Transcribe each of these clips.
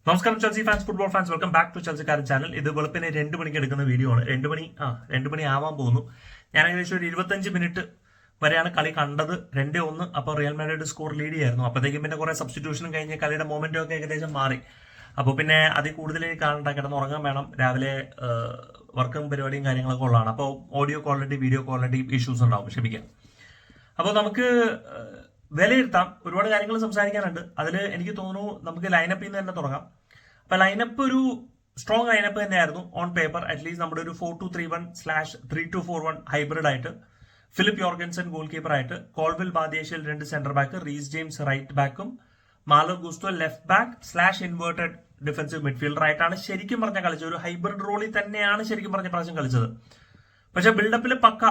നമസ്കാരം Chelsea fans, football fans, welcome back to ചെൽസിക്കാരൻ channel. ഇത് വെളുപ്പിന് 2 മണിക്ക് എടുക്കുന്ന വീഡിയോ ആണ്. 2 മണി ആവാൻ പോകുന്നു. ഞാൻ ഏകദേശം ഒരു 25 മിനിറ്റ് വരെയാണ് കളി കണ്ടത്. 2-1. അപ്പോൾ റിയൽ മാഡ്രിഡ് സ്കോർ ലീഡ് ചെയ്യായിരുന്നു. അപ്പോഴത്തേക്കും പിന്നെ കുറെ സബ്സ്റ്റിറ്റ്യൂഷനും കഴിഞ്ഞ് കളിയുടെ മൊമെന്റും ഒക്കെ ഏകദേശം മാറി. അപ്പോൾ പിന്നെ അതിൽ കൂടുതൽ കാണണ്ട, കിടന്നുറങ്ങാൻ വേണം. രാവിലെ വർക്കും പരിപാടിയും കാര്യങ്ങളൊക്കെ ഉള്ളതാണ്. അപ്പോൾ audio quality, video quality issues ഉണ്ടാവും, ക്ഷമിക്കാം. അപ്പോൾ നമുക്ക് വിലയിരുത്താം. ഒരുപാട് കാര്യങ്ങൾ സംസാരിക്കാനുണ്ട്. അതിൽ എനിക്ക് തോന്നുന്നു നമുക്ക് ലൈനപ്പിൽ നിന്ന് തന്നെ തുടങ്ങാം. അപ്പൊ ലൈനപ്പ് ഒരു സ്ട്രോങ് ലൈനപ്പ് തന്നെയായിരുന്നു ഓൺ പേപ്പർ. അറ്റ്ലീസ്റ്റ് നമ്മുടെ ഒരു 4-2-3-1/3-2-4-1 ഹൈബ്രിഡ് ആയിട്ട് ഫിലിപ്പ് യോർഗൻസൺ ഗോൾ കീപ്പർ ആയിട്ട്, Colwill Badiashile 2 centre back, Reece James right ബാക്കും, Malo Gusto left back / inverted defensive midfielder ആയിട്ടാണ് ശരിക്കും പറഞ്ഞ കളിച്ചത്. ഒരു ഹൈബ്രിഡ് റോളിൽ തന്നെയാണ് ശരിക്കും പറഞ്ഞ പ്രാവശ്യം കളിച്ചത്. പക്ഷെ ബിൽഡപ്പിൽ പക്ക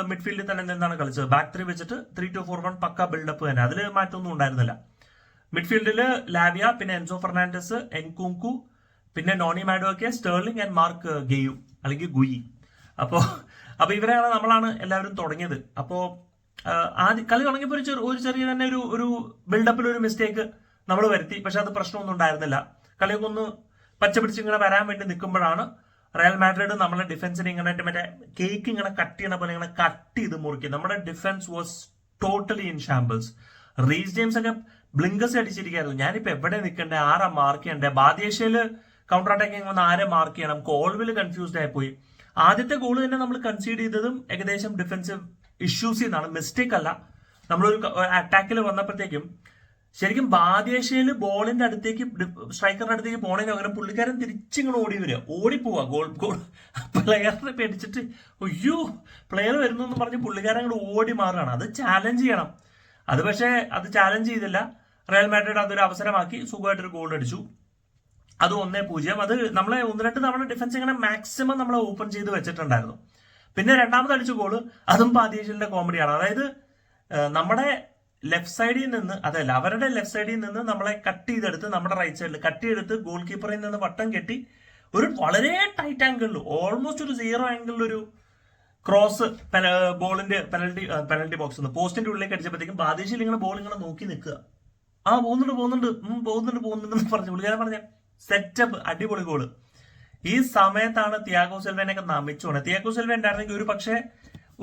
മിഡ്ഫീൽഡിൽ തന്നെ എന്താണ് കളിച്ചത്. ബാക്ക് 3 വെച്ചിട്ട് 3-2-4-1 പക്ക ബിൽഡപ്പ് തന്നെ. അതിൽ മാറ്റമൊന്നും ഉണ്ടായിരുന്നില്ല. മിഡ്ഫീൽഡില് ലാവിയ, പിന്നെ എൻസോ ഫെർണാണ്ടസ്, എൻകുങ്കു, പിന്നെ Noni Madueke, Sterling and Marc Guiu അല്ലെങ്കിൽ ഗുയി. അപ്പോ ഇവരെയാണ് നമ്മളാണ് എല്ലാവരും തുടങ്ങിയത്. അപ്പോ ആദ്യം കളി തുടങ്ങിയപ്പോൾ ഒരു ചെറിയ തന്നെ ഒരു ബിൽഡപ്പിൽ ഒരു മിസ്റ്റേക്ക് നമ്മൾ വരുത്തി. പക്ഷെ അത് പ്രശ്നമൊന്നും ഉണ്ടായിരുന്നില്ല. കളിയൊക്കെ ഒന്ന് പച്ചപിടിച്ച് ഇങ്ങനെ വരാൻ വേണ്ടി നിൽക്കുമ്പോഴാണ് റയൽ മാഡ്രിഡ് നമ്മളെ ഡിഫൻസിനെ ഇങ്ങനെ മറ്റേ കേക്ക് ഇങ്ങനെ കട്ട് ചെയ്യണ പോലെ ഇങ്ങനെ കട്ട് ചെയ്ത് മുറുക്കി. നമ്മുടെ defence was totally in shambles. Reece James ഒക്കെ ബ്ലിങ്കസ് അടിച്ചിരിക്കായിരുന്നു. ഞാനിപ്പോ എവിടെ നിൽക്കണ്ടേ, ആരാ മാർക്ക് ചെയ്യണ്ടേ, ബാദിയേഷ്യയില് കൗണ്ടർ അറ്റാക്കിങ് വന്ന് ആരെ മാർക്ക് ചെയ്യണം, കോൾവിൽ കൺഫ്യൂസ്ഡ് ആയിപ്പോയി. ആദ്യത്തെ ഗോൾ തന്നെ നമ്മൾ കൺസീഡ് ചെയ്തതും ഏകദേശം ഡിഫൻസീവ് ഇഷ്യൂസിൽ നിന്നാണ്, മിസ്റ്റേക്ക് അല്ല. നമ്മളൊരു അറ്റാക്കിൽ വന്നപ്പോഴത്തേക്കും ശരിക്കും ബാദിയേഷ്യയില് ബോളിന്റെ അടുത്തേക്ക്, സ്ട്രൈക്കറിന്റെ അടുത്തേക്ക് പോണതിന് പകരം പുള്ളിക്കാരൻ തിരിച്ചിങ്ങനെ ഓടി വരിക, ഓടിപ്പോവാ. ഗോൾ പ്ലെയറിനെ പേടിച്ചിട്ട് അയ്യോ പ്ലെയർ വരുന്നു എന്ന് പറഞ്ഞ് പുള്ളിക്കാരൻ അങ്ങോട്ട് ഓടി മാറുകയാണ്. അത് ചാലഞ്ച് ചെയ്യണം. അത് പക്ഷേ അത് ചാലഞ്ച് ചെയ്തില്ല. റയൽ മാഡ്രിഡ് അതൊരു അവസരമാക്കി സുഖമായിട്ടൊരു ഗോൾ അടിച്ചു. അത് 1-0. അത് നമ്മളെ 1-2 തവണ ഡിഫൻസ് ഇങ്ങനെ മാക്സിമം നമ്മളെ ഓപ്പൺ ചെയ്ത് വെച്ചിട്ടുണ്ടായിരുന്നു. പിന്നെ രണ്ടാമത് അടിച്ച ഗോള് അതും ബാദിയേഷ്യലിന്റെ കോമഡിയാണ്. അതായത് നമ്മുടെ ലെഫ്റ്റ് സൈഡിൽ നിന്ന്, അതല്ല അവരുടെ ലെഫ്റ്റ് സൈഡിൽ നിന്ന് നമ്മളെ കട്ട് ചെയ്തെടുത്ത് നമ്മുടെ റൈറ്റ് സൈഡിൽ കട്ട് ചെയ്തെടുത്ത് ഗോൾ കീപ്പറിൽ നിന്ന് വട്ടം കെട്ടി ഒരു വളരെ ടൈറ്റ് ആംഗിളിൽ, ഓൾമോസ്റ്റ് ഒരു 0 ആംഗിളിൽ ഒരു ക്രോസ് ബോളിന്റെ പെനൽറ്റി ബോക്സ് നിന്ന് പോസ്റ്റിന്റെ ഉള്ളിലേക്ക് അടിച്ചപ്പോഴത്തേക്കും ബാദിയേഷ്യയിൽ ഇങ്ങനെ ബോൾ ഇങ്ങനെ നോക്കി നിൽക്കുക. പോകുന്നുണ്ട് പറഞ്ഞു പുള്ളിക്കാരൻ പറഞ്ഞ സെറ്റപ്പ്, അടിപൊളി ഗോള്. ഈ സമയത്താണ് തിയാഗോ സിൽവനെയൊക്കെ നമിച്ചോണെ. തിയാഗോ സിൽവ ഉണ്ടായിരുന്നെങ്കിൽ ഒരു പക്ഷേ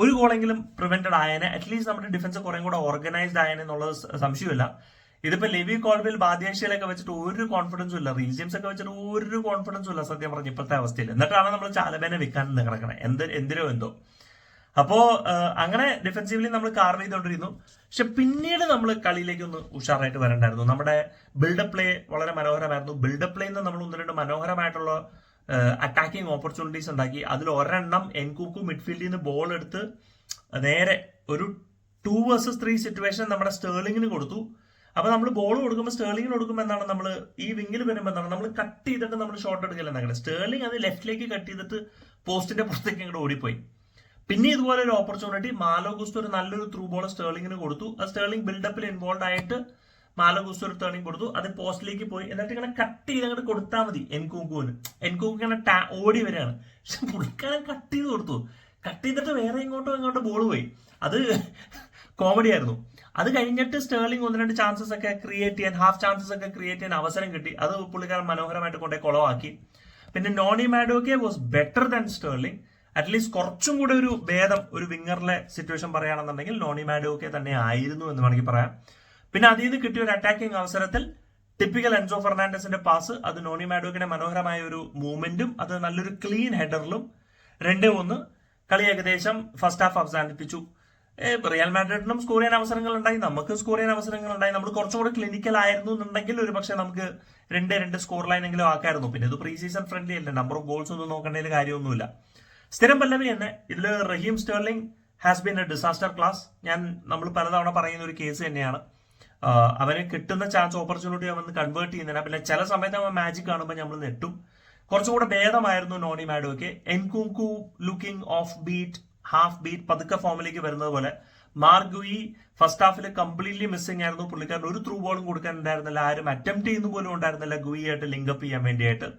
ഒരു ഗോളെങ്കിലും പ്രിവെന്റഡ് ആയനെ. അറ്റ്ലീസ്റ്റ് നമ്മുടെ ഡിഫൻസ് കുറെ കൂടെ ഓർഗനൈസ്ഡ് ആയനെ എന്നുള്ളത് സംശയമില്ല. ഇതിപ്പോ ലെവി കോൾവിൽ ബാദിയേഷ്യയിലൊക്കെ വെച്ചിട്ട് ഒരു കോൺഫിഡൻസും ഇല്ല, റീസ് ജെയിംസ് ഒക്കെ വെച്ചിട്ട് ഒരു കോൺഫിഡൻസും ഇല്ല സത്യം പറഞ്ഞ ഇപ്പോഴത്തെ അവസ്ഥയിൽ. എന്നിട്ടാണ് നമ്മൾ ചാലബേനെ വിൽക്കാൻ കിടക്കണേ, എന്തിനോ എന്തോ. അപ്പോ അങ്ങനെ ഡിഫൻസീവ്ലി നമ്മൾ കാർവ് ചെയ്തുകൊണ്ടിരുന്നു. പക്ഷെ പിന്നീട് നമ്മൾ കളിയിലേക്ക് ഒന്ന് ഉഷാറായിട്ട് വരണ്ടായിരുന്നു. നമ്മുടെ ബിൽഡപ്പ് പ്ലേ വളരെ മനോഹരമായിരുന്നു. ബിൽഡപ്പ് പ്ലേയിൽ നിന്ന് നമ്മൾ 1-2 മനോഹരമായിട്ടുള്ള അറ്റാക്കിംഗ് ഓപ്പർച്യൂണിറ്റീസ് ഉണ്ടാക്കി. അതിൽ ഒരെണ്ണം എൻകുക്കു മിഡ്ഫീൽഡിൽ നിന്ന് ബോൾ എടുത്ത് നേരെ ഒരു 2 vs 3 സിറ്റുവേഷൻ നമ്മുടെ സ്റ്റേർലിങ്ങിന് കൊടുത്തു. അപ്പൊ നമ്മൾ ബോൾ കൊടുക്കുമ്പോൾ സ്റ്റേർലിങ്ങിന് കൊടുക്കുമ്പോൾ എന്താണ്, നമ്മൾ ഈ വിങ്ങിൽ വരുമ്പോൾ എന്താണ്, നമ്മൾ കട്ട് ചെയ്തിട്ട് നമ്മൾ ഷോട്ട് എടുക്കില്ല എന്നാണ്. സ്റ്റേർലിംഗ് അത് ലെഫ്റ്റിലേക്ക് കട്ട് ചെയ്തിട്ട് പോസ്റ്റിന്റെ പുറത്തേക്ക് ഇങ്ങോട്ട് ഓടിപ്പോയി. പിന്നെ ഇതുപോലെ ഒരു ഓപ്പർച്യൂണിറ്റി മാലോ ഗുസ്തോ ഒരു നല്ലൊരു ത്രൂ ബോൾ സ്റ്റേർലിങ്ങിന് കൊടുത്തു. ആ സ്റ്റേർലിംഗ് ബിൽഡപ്പിൽ ഇൻവോൾവ് ആയിട്ട് മാലോ ഗുസ്തോ ഒരു ടേണിംഗ് കൊടുത്തു. അത് പോസ്റ്റിലേക്ക് പോയി. എന്നിട്ട് ഇങ്ങനെ കട്ട് ചെയ്ത് അങ്ങോട്ട് കൊടുത്താൽ മതി എൻകുങ്കുവിന്. എൻകുങ്കു ഇങ്ങനെ ഓടി വരികയാണ്. പക്ഷെ പുള്ളിക്കാരൻ കട്ട് ചെയ്ത് കൊടുത്തു. കട്ട് ചെയ്തിട്ട് വേറെ ഇങ്ങോട്ടോ ബോൾ പോയി. അത് കോമഡി ആയിരുന്നു. അത് കഴിഞ്ഞിട്ട് സ്റ്റേർലിംഗ് 1-2 ചാൻസസ് ഒക്കെ ക്രിയേറ്റ് ചെയ്യാൻ, ഹാഫ് ചാൻസസ് ഒക്കെ ക്രിയേറ്റ് ചെയ്യാൻ അവസരം കിട്ടി. അത് പുള്ളിക്കാരൻ മനോഹരമായിട്ട് കൊണ്ടേ കുളവാക്കി. പിന്നെ Noni മാഡോക്കെ was better than sterling. At least കുറച്ചും കൂടെ ഒരു ഭേദം, ഒരു വിങ്ങറിലെ സിറ്റുവേഷൻ പറയുകയാണെന്നുണ്ടെങ്കിൽ നോണി മാഡോക്കെ തന്നെ ആയിരുന്നു എന്ന് വേണമെങ്കിൽ പറയാം. പിന്നെ അതിൽ നിന്ന് കിട്ടിയ ഒരു അറ്റാക്കിംഗ് അവസരത്തിൽ ടിപ്പിക്കൽ എൻസോ ഫെർണാണ്ടസിന്റെ പാസ്, അത് നോണി മാഡോക്കിന്റെ മനോഹരമായ ഒരു മൂവ്മെന്റും അത് നല്ലൊരു ക്ലീൻ ഹെഡറിലും 2-1 കളി ഏകദേശം ഫസ്റ്റ് ഹാഫ് അവസാനിപ്പിച്ചു. റിയൽ മാഡ്രിഡിനും സ്കോർ ചെയ്യാൻ അവസരങ്ങൾ ഉണ്ടായി, നമുക്ക് സ്കോർ ചെയ്യാൻ അവസരങ്ങൾ ഉണ്ടായി. നമ്മൾ കുറച്ചും കൂടെ ക്ലിനിക്കൽ ആയിരുന്നു എന്നുണ്ടെങ്കിൽ ഒരു പക്ഷേ നമുക്ക് 2-2 സ്കോർ ലൈനെങ്കിലും ആക്കായിരുന്നു. പിന്നെ ഇത് പ്രീ സീസൺ ഫ്രണ്ട്ലി അല്ല, നമ്പർ ഓഫ് ഗോൾസ് ഒന്നും നോക്കേണ്ടതിൽ കാര്യമൊന്നുമില്ല. സ്ഥിരം പല്ലവി തന്നെ ഇതിൽ റഹീം sterling has been A disaster class. നമ്മൾ പലതവണ പറയുന്ന ഒരു കേസ് തന്നെയാണ്. അവന് കിട്ടുന്ന ചാൻസ്, ഓപ്പർച്യൂണിറ്റി അവൻ കൺവേർട്ട് ചെയ്യുന്നില്ല. പിന്നെ ചില സമയത്ത് അവൻ മാജിക് കാണുമ്പോൾ നമ്മൾ നെട്ടും. കുറച്ചുകൂടെ ഭേദമായിരുന്നു Noni Madueke. Nkunku looking off beat, half beat, പതുക്കെ ഫോമിലേക്ക് വരുന്നത് പോലെ. മാർഗുയി ഫസ്റ്റ് ഹാഫിൽ കംപ്ലീറ്റ്ലി മിസ്സിംഗ് ആയിരുന്നു. പുള്ളിക്കാരൻ ഒരു ത്രൂ ബോളും കൊടുക്കാൻ ഉണ്ടായിരുന്നില്ല. ആരും അറ്റംപ്റ്റ് ചെയ്യുന്ന പോലും ഉണ്ടായിരുന്നില്ല ഗുയി ആയിട്ട് ലിങ്കപ്പ് ചെയ്യാൻ വേണ്ടിയിട്ട്.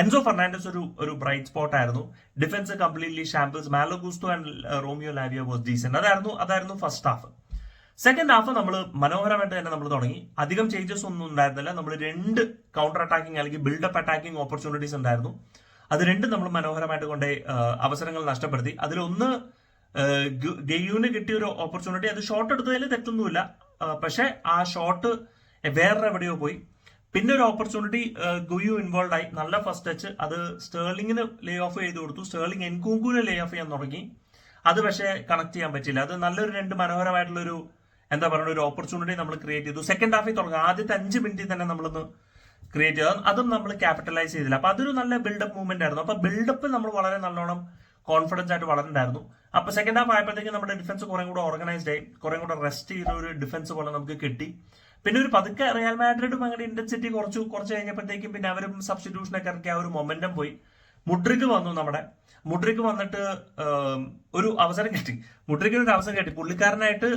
എൻസോ ഫെർണാണ്ടസ് ഒരു ബ്രൈറ്റ് സ്പോട്ട് ആയിരുന്നു. Defence completely shambles. Malo Gusto and Romeo Lavia was decent. അതായിരുന്നു ഫസ്റ്റ് ഹാഫ്. സെക്കൻഡ് ഹാഫ് നമ്മൾ മനോഹരമായിട്ട് തന്നെ നമ്മൾ തുടങ്ങി. അധികം ചേഞ്ചസ് ഒന്നും ഉണ്ടായിരുന്നില്ല. നമ്മൾ 2 കൗണ്ടർ അറ്റാക്കിംഗ് അല്ലെങ്കിൽ ബിൽഡപ്പ് അറ്റാക്കിംഗ് ഓപ്പർച്യൂണിറ്റീസ് ഉണ്ടായിരുന്നു. അത് രണ്ടും നമ്മൾ മനോഹരമായിട്ട് കൊണ്ട് അവസരങ്ങൾ നഷ്ടപ്പെടുത്തി. അതിലൊന്ന് ഗെയ്യൂന് കിട്ടിയ ഒരു ഓപ്പർച്യൂണിറ്റി, അത് ഷോട്ട് എടുത്തതിൽ തെറ്റൊന്നുമില്ല. പക്ഷെ ആ ഷോട്ട് വേറെ എവിടെയോ പോയി. പിന്നെ ഒരു ഓപ്പർച്യൂണിറ്റി ഗുയു ഇൻവോൾവ് ആയി, നല്ല ഫസ്റ്റ് ടച്ച്, അത് സ്റ്റേർലിങ്ങിന് ലേ ഓഫ് ചെയ്ത് കൊടുത്തു. സ്റ്റേർലിംഗ് എൻകൂങ്കുവിന് ലേ ഓഫ് ചെയ്യാൻ തുടങ്ങി. അത് പക്ഷേ കണക്ട് ചെയ്യാൻ പറ്റില്ല. അത് നല്ലൊരു 2 മനോഹരമായിട്ടുള്ളൊരു എന്താ പറയുക ഒരു ഓപ്പർച്യൂണിറ്റി നമ്മൾ ക്രിയേറ്റ് ചെയ്തു. സെക്കൻഡ് ഹാഫിൽ തുടങ്ങി ആദ്യത്തെ 5 മിനിറ്റിൽ തന്നെ നമ്മളൊന്ന് ക്രിയേറ്റ് ചെയ്തു. അതും നമ്മൾ ക്യാപിറ്റലൈസ് ചെയ്തില്ല. അപ്പൊ അതൊരു നല്ല ബിൽഡപ്പ് മൂവ്മെന്റ് ആയിരുന്നു. അപ്പൊ ബിൽഡപ്പ് നമ്മൾ വളരെ നല്ലോണം കോൺഫിഡൻസ് ആയിട്ട് വളർന്നുണ്ടായിരുന്നു. അപ്പൊ സെക്കൻഡ് ഹാഫ് ആയപ്പോഴത്തേക്ക് നമ്മുടെ ഡിഫൻസ് കുറെ കൂടെ ഓർഗനൈസ്ഡ് ആയി, കുറെ കൂടെ റെസ്റ്റ് ചെയ്ത ഒരു ഡിഫൻസ് പോലെ നമുക്ക് കിട്ടി. പിന്നെ ഒരു പതുക്കെ റിയൽ മാഡ്രിഡും അങ്ങനെ ഇന്റൻസിറ്റി കുറച്ച് കഴിഞ്ഞപ്പോഴത്തേക്കും പിന്നെ അവരും സബ്സ്റ്റിറ്റ്യൂഷനൊക്കെ ഇറക്കി ആ ഒരു മൊമെന്റം പോയി. മുഡ്രിക് വന്നു. മുഡ്രിക് വന്നിട്ട് ഒരു അവസരം കിട്ടി. മുഡ്രിക്കിന് ഒരു അവസരം കിട്ടി. പുള്ളിക്കാരനായിട്ട്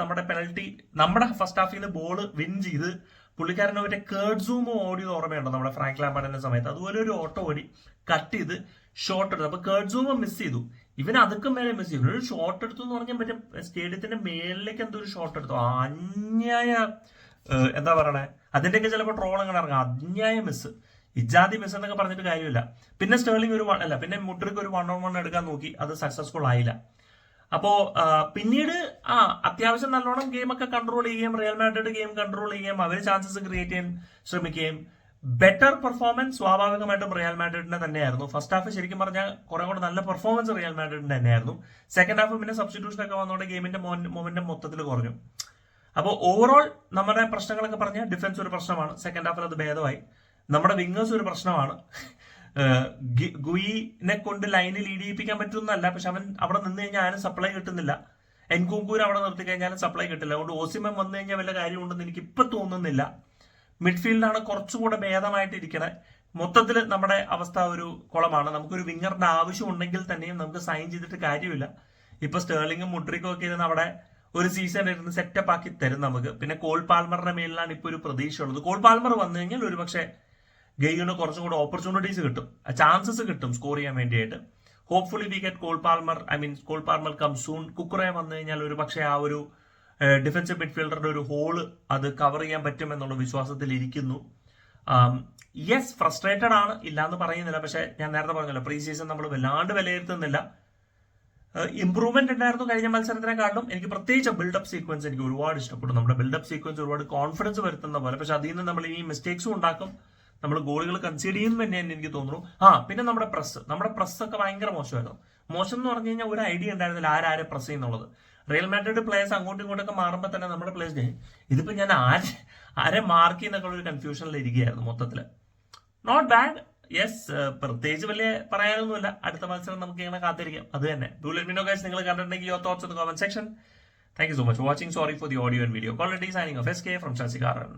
നമ്മുടെ പെനൽറ്റി, നമ്മുടെ ഫസ്റ്റ് ഹാഫിൽ നിന്ന് ബോൾ വിൻ ചെയ്ത് പുള്ളിക്കാരനെ മറ്റേ കേർഡ് സൂം ഓടിയത് ഓർമ്മയുണ്ടോ നമ്മുടെ ഫ്രാങ്ക് ലാംപാർഡിന്റെ സമയത്ത്? അതുപോലെ ഒരു ഓട്ടോ ഓടി കട്ട് ചെയ്ത് ഷോട്ട് എടുത്തു. അപ്പൊ കേർഡ് സൂം മിസ് ചെയ്തു. ഇവന് അതൊക്കെ മേലെ മിസ് ചെയ്തു. ഒരു ഷോട്ട് എടുത്തു എന്ന് പറഞ്ഞാൽ മറ്റേ സ്റ്റേഡിയത്തിന്റെ മേളിലേക്ക് എന്തോ ഒരു ഷോട്ട് എടുത്തു. അന്യായ എന്താ പറയണേ, അതിന്റെയൊക്കെ ചിലപ്പോൾ ട്രോൾ അങ്ങനെ ഇറങ്ങാം. അന്യായ മിസ്, ഇജാതി മിസ് എന്നൊക്കെ പറഞ്ഞിട്ട് കാര്യമില്ല. പിന്നെ സ്റ്റേർലിംഗ് പിന്നെ മുഡ്രിക്ക് ഒരു 1-on-1 എടുക്കാൻ നോക്കി, അത് സക്സസ്ഫുൾ ആയില്ല. അപ്പോ പിന്നീട് അത്യാവശ്യം നല്ലോണം ഗെയിമൊക്കെ കൺട്രോൾ ചെയ്യുകയും റിയൽ മാഡ്രിഡ് ഗെയിം കൺട്രോൾ ചെയ്യുകയും അവർ ചാൻസസ് ക്രിയേറ്റ് ചെയ്യാൻ ശ്രമിക്കുകയും ബെറ്റർ പെർഫോമൻസ് സ്വാഭാവികമായിട്ടും റിയൽ മാഡ്രിഡിന്റെ തന്നെയായിരുന്നു. ഫസ്റ്റ് ഹാഫ് ശരിക്കും പറഞ്ഞാൽ കുറെ കൂടെ നല്ല പെർഫോമൻസ് റിയൽ മാഡ്രിഡിന്റെ തന്നെയായിരുന്നു. സെക്കൻഡ് ഹാഫ് പിന്നെ സബ്സ്റ്റിറ്റ്യൂഷൻ ഒക്കെ വന്നോണ്ട് ഗെയിമിന്റെ മൊമെന്റം മൊത്തത്തിൽ കുറഞ്ഞു. അപ്പോൾ ഓവറോൾ നമ്മുടെ പ്രശ്നങ്ങളൊക്കെ പറഞ്ഞാൽ ഡിഫൻസ് ഒരു പ്രശ്നമാണ്. സെക്കൻഡ് ഹാഫിൽ അത് ഭേദമായി. നമ്മുടെ വിങ്ങേഴ്സ് ഒരു പ്രശ്നമാണ്. ഗുയിനെ കൊണ്ട് ലൈനിൽ ലീഡ് ചെയ്യിപ്പിക്കാൻ പറ്റുന്നല്ല, പക്ഷെ അവൻ അവിടെ നിന്ന് കഴിഞ്ഞാൽ ആരും സപ്ലൈ കിട്ടുന്നില്ല. എൻകൂങ്കൂർ അവിടെ നിർത്തി കഴിഞ്ഞാലും സപ്ലൈ കിട്ടില്ല. അതുകൊണ്ട് ഓസിമൻ വന്നു കഴിഞ്ഞാൽ വല്ല കാര്യമുണ്ടെന്ന് എനിക്ക് ഇപ്പൊ തോന്നുന്നില്ല. മിഡ്ഫീൽഡാണ് കുറച്ചുകൂടെ ഭേദമായിട്ടിരിക്കണേ. മൊത്തത്തിൽ നമ്മുടെ അവസ്ഥ ഒരു കുളമാണ്. നമുക്കൊരു വിങ്ങറിന്റെ ആവശ്യം ഉണ്ടെങ്കിൽ തന്നെയും നമുക്ക് സൈൻ ചെയ്തിട്ട് കാര്യമില്ല. ഇപ്പൊ സ്റ്റേർലിംഗും മുഡ്രിക്കും ഒക്കെ ഇരുന്ന് അവിടെ ഒരു സീസൺ ഇരുന്ന് സെറ്റപ്പ് ആക്കി തരും നമുക്ക്. പിന്നെ കോൾ പാൽമറിന്റെ മേലിലാണ് ഇപ്പൊ ഒരു പ്രതീക്ഷ ഉള്ളത്. കോൾ പാൽമർ വന്നു കഴിഞ്ഞാൽ ഒരുപക്ഷെ ഗെയ്യൂന് കുറച്ചും കൂടെ ഓപ്പർച്യൂണിറ്റീസ് കിട്ടും, ചാൻസസ് കിട്ടും സ്കോർ ചെയ്യാൻ വേണ്ടിയിട്ട്. Hopefully we get Cole Palmer come soon. Cucurella വന്നു കഴിഞ്ഞാൽ ഒരു പക്ഷേ ആ ഒരു ഡിഫൻസീവ് മിഡ്ഫീൽഡറുടെ ഒരു ഹോള് അത് കവർ ചെയ്യാൻ പറ്റും എന്നുള്ള വിശ്വാസത്തിൽ ഇരിക്കുന്നു. യെസ്, ഫ്രസ്ട്രേറ്റഡ് ആണ്, ഇല്ലാന്ന് പറയുന്നില്ല. പക്ഷെ ഞാൻ നേരത്തെ പറഞ്ഞല്ലോ, പ്രീ സീസൺ നമ്മൾ വല്ലാണ്ട് വിലയിരുത്തുന്നില്ല. ഇംപ്രൂവ്മെന്റ് ഉണ്ടായിരുന്നു കഴിഞ്ഞ മത്സരത്തിനെക്കാളും. എനിക്ക് പ്രത്യേകിച്ച് ബിൽഡപ്പ് സീക്വൻസ് എനിക്ക് ഒരുപാട് ഇഷ്ടപ്പെട്ടു. നമ്മുടെ ബിൽഡപ്പ് സീക്വൻസ് ഒരുപാട് കോൺഫിഡൻസ് വരുത്തുന്ന പോലെ. പക്ഷെ അതിൽ നിന്ന് നമ്മൾ ഇനി മിസ്റ്റേക്സും ഉണ്ടാക്കും, നമ്മൾ ഗോളുകൾ കൺസീഡ് ചെയ്യുന്നു തന്നെ എനിക്ക് തോന്നുന്നു. പിന്നെ നമ്മുടെ പ്രസ് ഒക്കെ ഭയങ്കര മോശമായിരുന്നു. മോശം എന്ന് പറഞ്ഞു കഴിഞ്ഞാൽ ഒരു ഐഡിയ ഉണ്ടായിരുന്നില്ല ആരെ പ്രസ് ചെയ്യുന്നുള്ളത്. റിയൽ മാഡ്രിഡ് പ്ലേയേഴ്സ് അങ്ങോട്ടും ഇങ്ങോട്ടൊക്കെ മാറുമ്പോൾ തന്നെ നമ്മുടെ പ്ലേയേഴ്സ് ഇതിപ്പോ ഞാൻ ആരെ മാർക്ക് ചെയ്യുന്നൊക്കെ ഒരു കൺഫ്യൂഷനിൽ ഇരിക്കുകയായിരുന്നു മൊത്തത്തില്. Not bad. യെസ്, പ്രത്യേകിച്ച് വലിയ പറയാനൊന്നുമില്ല. അടുത്ത മത്സരം നമുക്ക് ഇങ്ങനെ കാത്തിരിക്കാം. അത് തന്നെ. Do let me know guys, നിങ്ങൾ കണ്ടിട്ടുണ്ടെങ്കിൽ your thoughts in the comment section. Thank you so much for watching. Sorry for the audio and video. Quality signing off SK from ചാസിക്കാരൻ.